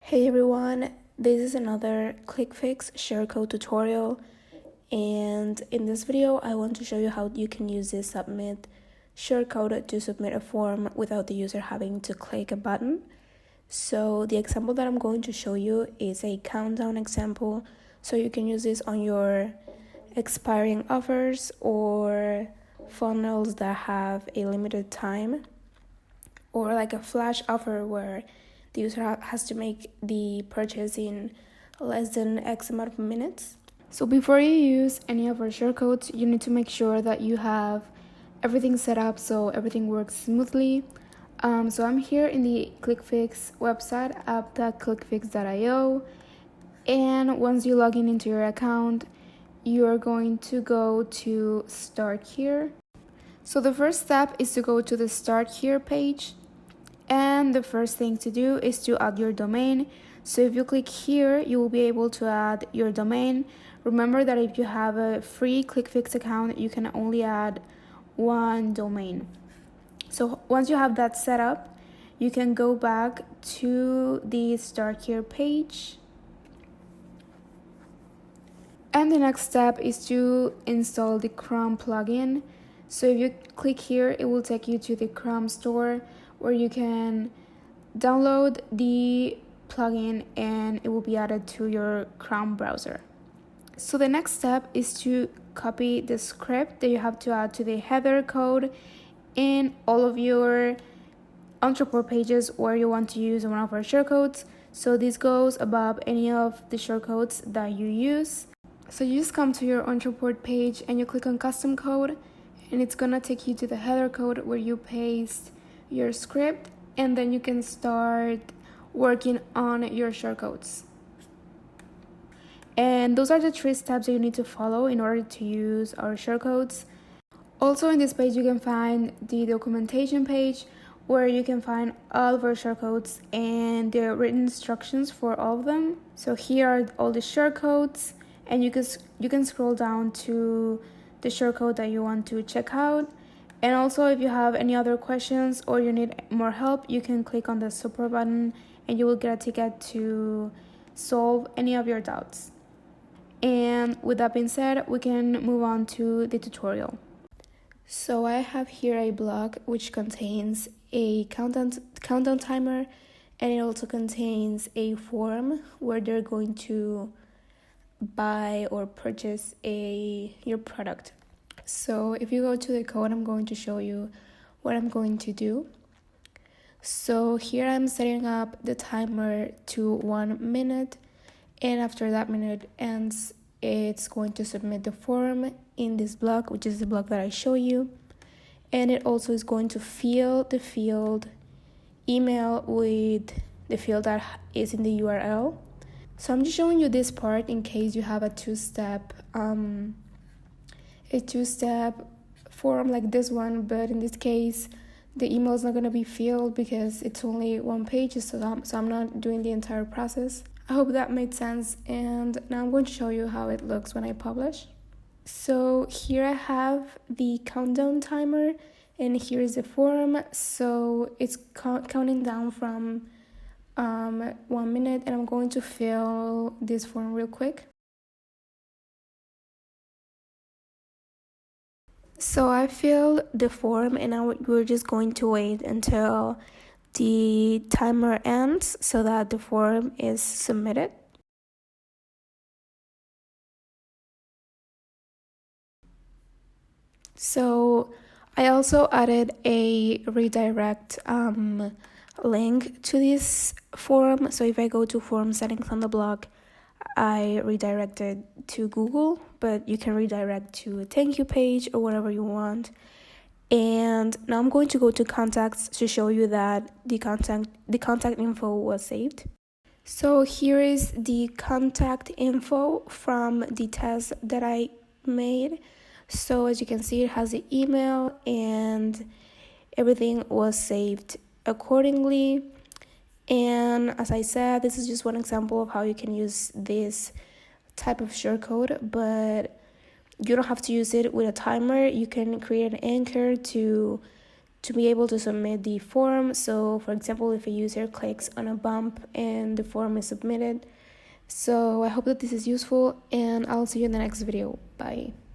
Hey everyone, this is another ClickFix shortcode tutorial, and in this video I want to show you how you can use this submit shortcode to submit a form without the user having to click a button. So the example that I'm going to show you is a countdown example, so you can use this on your expiring offers or funnels that have a limited time, or like a flash offer where the user has to make the purchase in less than X amount of minutes. So before you use any of our shortcodes, you need to make sure that you have everything set up so everything works smoothly. So I'm here in the ClickFix website, app.clickfix.io, and once you log in into your account, you are going to go to Start Here. So the first step is to go to the Start Here page. And the first thing to do is to add your domain. So if you click here, you will be able to add your domain. Remember that if you have a free ClickFix account, you can only add one domain. So once you have that set up, you can go back to the Start Here page. And the next step is to install the Chrome plugin. So if you click here, it will take you to the Chrome store, where you can download the plugin and it will be added to your Chrome browser. So the next step is to copy the script that you have to add to the header code in all of your Ontraport pages where you want to use one of our shortcodes. So this goes above any of the shortcodes that you use. So you just come to your Ontraport page and you click on custom code, and it's gonna take you to the header code where you paste your script, and then you can start working on your shortcodes. And those are the 3 steps that you need to follow in order to use our shortcodes. Also in this page you can find the documentation page where you can find all of our shortcodes and the written instructions for all of them. So here are all the shortcodes, and you can scroll down to the shortcode that you want to check out. And also, if you have any other questions or you need more help, you can click on the support button and you will get a ticket to solve any of your doubts. And with that being said, we can move on to the tutorial. So I have here a blog which contains a countdown timer, and it also contains a form where they're going to buy or purchase your product. So if you go to the code, I'm going to show you what I'm going to do. So here I'm setting up the timer to 1 minute, and after that minute ends, it's going to submit the form in this block, which is the block that I show you. And it also is going to fill the field email with the field that is in the URL. So I'm just showing you this part in case you have a two-step form like this one, but in this case the email is not going to be filled because it's only 1 page, so I'm not doing the entire process. I hope that made sense, and now I'm going to show you how it looks when I publish. So here I have the countdown timer, and here is the form. So it's counting down from 1 minute, and I'm going to fill this form real quick. So I filled the form, and now we're just going to wait until the timer ends so that the form is submitted. So I also added a redirect link to this form. So if I go to form settings on the blog, I redirected to Google, but you can redirect to a thank you page or whatever you want. And now I'm going to go to contacts to show you that the contact info was saved. So here is the contact info from the test that I made. So as you can see, it has the email and everything was saved accordingly. And as I said, this is just one example of how you can use this type of shortcode, but you don't have to use it with a timer. You can create an anchor to to be able to submit the form. So for example, if a user clicks on a bump and the form is submitted. So I hope that this is useful, and I'll see you in the next video. Bye.